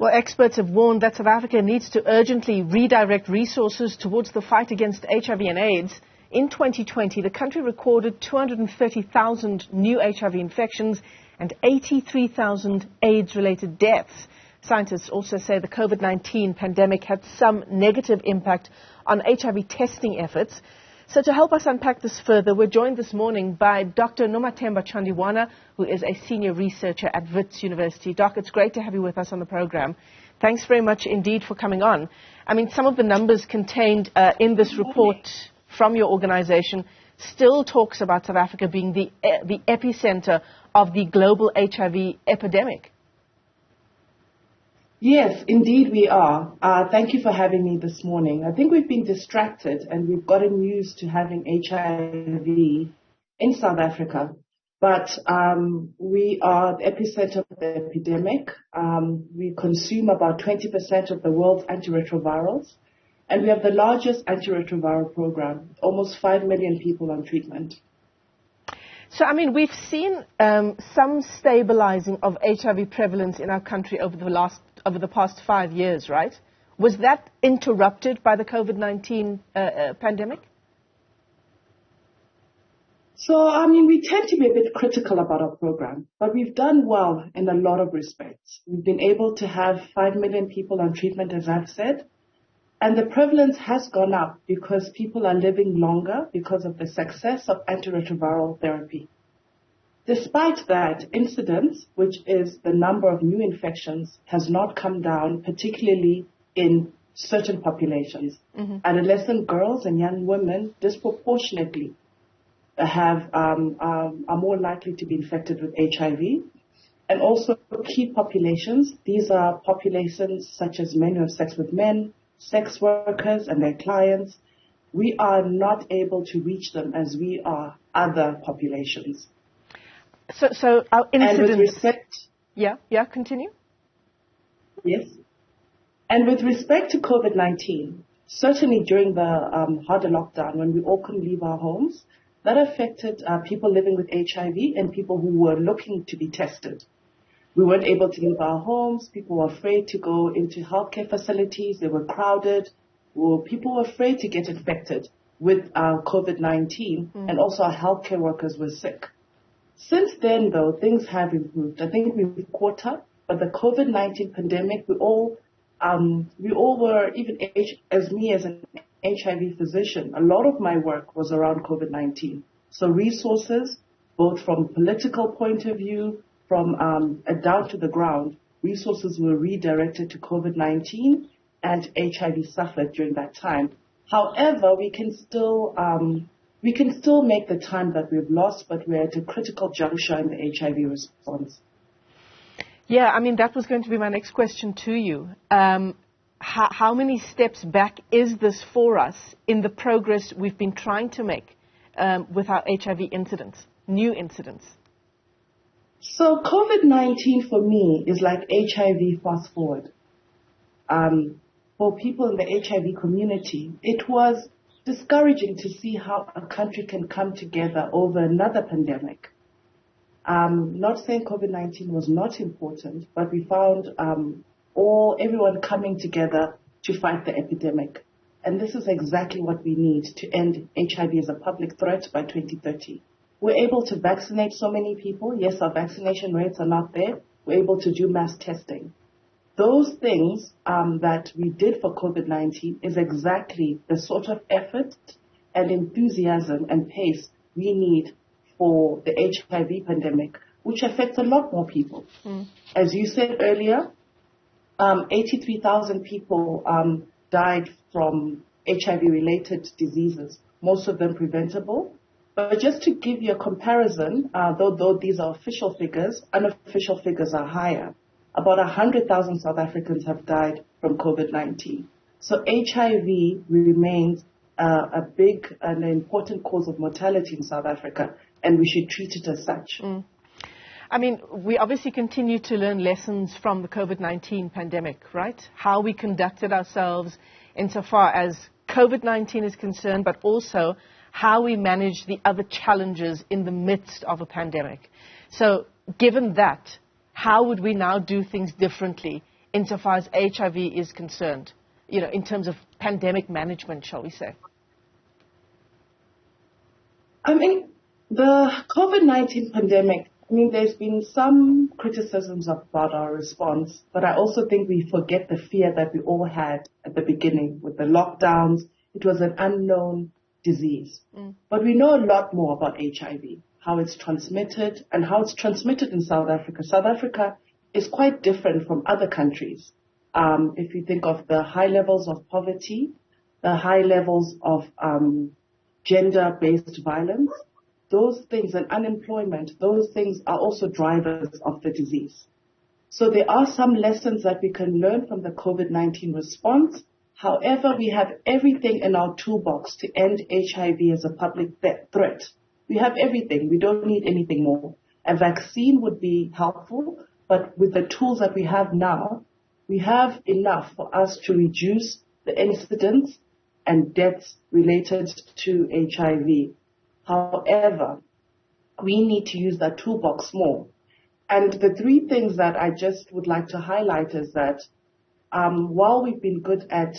Well, experts have warned that South Africa needs to urgently redirect resources towards the fight against HIV and AIDS. In 2020, the country recorded 230,000 new HIV infections and 83,000 AIDS-related deaths. Scientists also say the Covid-19 pandemic had some negative impact on HIV testing efforts. So to help us unpack this further, we're joined this morning by Dr. Nomathemba Chandiwana, who is a senior researcher at Wits University. Doc, it's great to have you with us on the program. Thanks very much indeed for coming on. I mean, some of the numbers contained in this report from your organization still talks about South Africa being the epicenter of the global HIV epidemic. Yes, indeed we are. Thank you for having me this morning. I think we've been distracted and we've gotten used to having HIV in South Africa, but we are the epicenter of the epidemic. We consume about 20% of the world's antiretrovirals, and we have the largest antiretroviral program, almost 5 million people on treatment. So, I mean, we've seen some stabilizing of HIV prevalence in our country over the past 5 years, right? Was that interrupted by the COVID-19 pandemic? So, I mean, we tend to be a bit critical about our program, but we've done well in a lot of respects. We've been able to have 5 million people on treatment, as I've said, and the prevalence has gone up because people are living longer because of the success of antiretroviral therapy. Despite that, incidence, which is the number of new infections, has not come down, particularly in certain populations. Mm-hmm. Adolescent girls and young women disproportionately are more likely to be infected with HIV. And also key populations, these are populations such as men who have sex with men, sex workers and their clients. We are not able to reach them as we are other populations. So our incidence... And with respect... Yeah, continue. Yes. And with respect to COVID-19, certainly during the harder lockdown, when we all couldn't leave our homes, that affected people living with HIV and people who were looking to be tested. We weren't able to leave our homes. People were afraid to go into healthcare facilities. They were crowded. People were afraid to get infected with COVID-19, and also our healthcare workers were sick. Since then, though, things have improved. I think we've caught up, but the COVID-19 pandemic, we all were, even as me as an HIV physician, a lot of my work was around COVID-19. So resources, both from political point of view, from down to the ground, resources were redirected to COVID-19, and HIV suffered during that time. However, we can still make the time that we've lost, but we're at a critical juncture in the HIV response. Yeah, I mean, that was going to be my next question to you. How many steps back is this for us in the progress we've been trying to make with our HIV incidents, new incidents? So COVID-19 for me is like HIV fast forward. For people in the HIV community, it was discouraging to see how a country can come together over another pandemic. Not saying COVID-19 was not important, but we found everyone coming together to fight the epidemic. And this is exactly what we need to end HIV as a public threat by 2030. We're able to vaccinate so many people. Yes, our vaccination rates are not there. We're able to do mass testing. Those things that we did for COVID-19 is exactly the sort of effort and enthusiasm and pace we need for the HIV pandemic, which affects a lot more people. As you said earlier, 83,000 people died from HIV-related diseases, most of them preventable. But just to give you a comparison, though these are official figures, unofficial figures are higher. About 100,000 South Africans have died from COVID-19. So HIV remains a big and important cause of mortality in South Africa, and we should treat it as such. I mean, we obviously continue to learn lessons from the COVID-19 pandemic, right? How we conducted ourselves insofar as COVID-19 is concerned, but also how we manage the other challenges in the midst of a pandemic. So given that, how would we now do things differently insofar as HIV is concerned, in terms of pandemic management, shall we say? I mean, the COVID-19 pandemic, there's been some criticisms about our response, but I also think we forget the fear that we all had at the beginning with the lockdowns. It was an unknown disease. But we know a lot more about HIV, how it's transmitted and how it's transmitted in South Africa. South Africa is quite different from other countries. If you think of the high levels of poverty, the high levels of gender-based violence, those things, and unemployment, those things are also drivers of the disease. So there are some lessons that we can learn from the COVID-19 response. However, we have everything in our toolbox to end HIV as a public threat. We have everything. We don't need anything more. A vaccine would be helpful, but with the tools that we have now, we have enough for us to reduce the incidence and deaths related to HIV. However, we need to use that toolbox more. And the three things that I just would like to highlight is that while we've been good at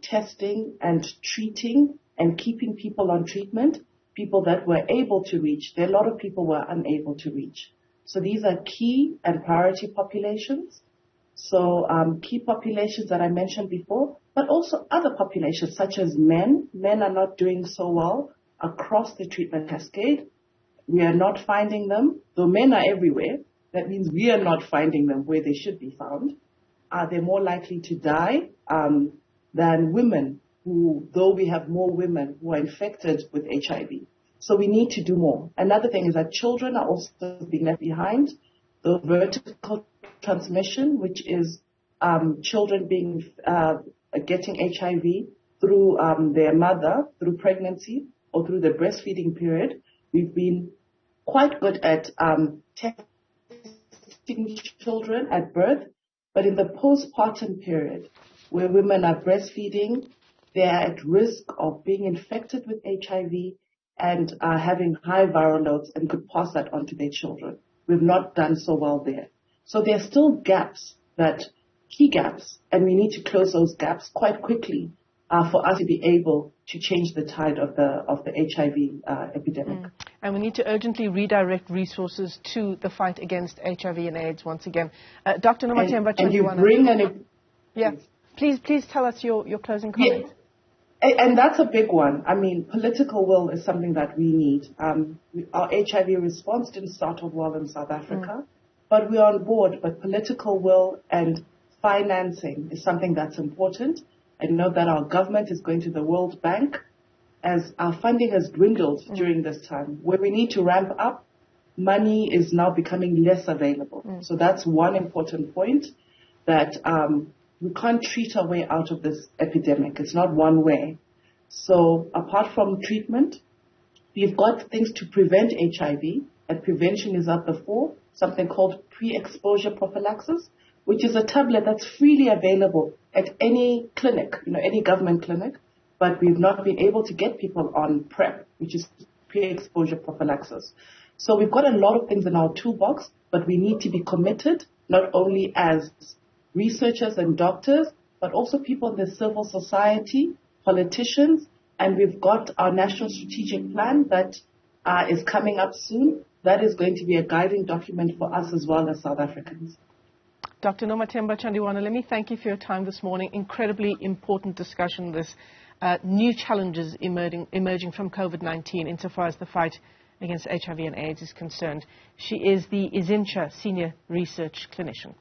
testing and treating and keeping people on treatment, people that were able to reach, there are a lot of people were unable to reach. So these are key and priority populations. So key populations that I mentioned before, but also other populations such as men. Men are not doing so well across the treatment cascade. We are not finding them, though men are everywhere. That means we are not finding them where they should be found. They're more likely to die than women, who, though we have more women who are infected with HIV. So we need to do more. Another thing is that children are also being left behind. The vertical transmission, which is children getting HIV through their mother, through pregnancy, or through the breastfeeding period. We've been quite good at testing children at birth, but in the postpartum period, where women are breastfeeding, they are at risk of being infected with HIV and having high viral loads and could pass that on to their children. We've not done so well there. So there are still gaps, key gaps, and we need to close those gaps quite quickly for us to be able to change the tide of the HIV epidemic. And we need to urgently redirect resources to the fight against HIV and AIDS once again. Dr. Nomathemba Chandiwana. Please tell us your closing comments. And that's a big one. Political will is something that we need. Our HIV response didn't start off well in South Africa, but we're on board. But political will and financing is something that's important. I know that our government is going to the World Bank as our funding has dwindled during this time. Where we need to ramp up, money is now becoming less available. So that's one important point, that we can't treat our way out of this epidemic. It's not one way. So apart from treatment, we've got things to prevent HIV, and prevention is at the fore, something called pre-exposure prophylaxis, which is a tablet that's freely available at any clinic, any government clinic, but we've not been able to get people on PrEP, which is pre-exposure prophylaxis. So we've got a lot of things in our toolbox, but we need to be committed, not only as researchers and doctors, but also people in the civil society, politicians, and we've got our national strategic plan that is coming up soon. That is going to be a guiding document for us as well as South Africans. Dr. Nomathemba Chandiwana, let me thank you for your time this morning. Incredibly important discussion, this new challenges emerging from COVID-19 insofar as the fight against HIV and AIDS is concerned. She is the Izincha Senior Research Clinician.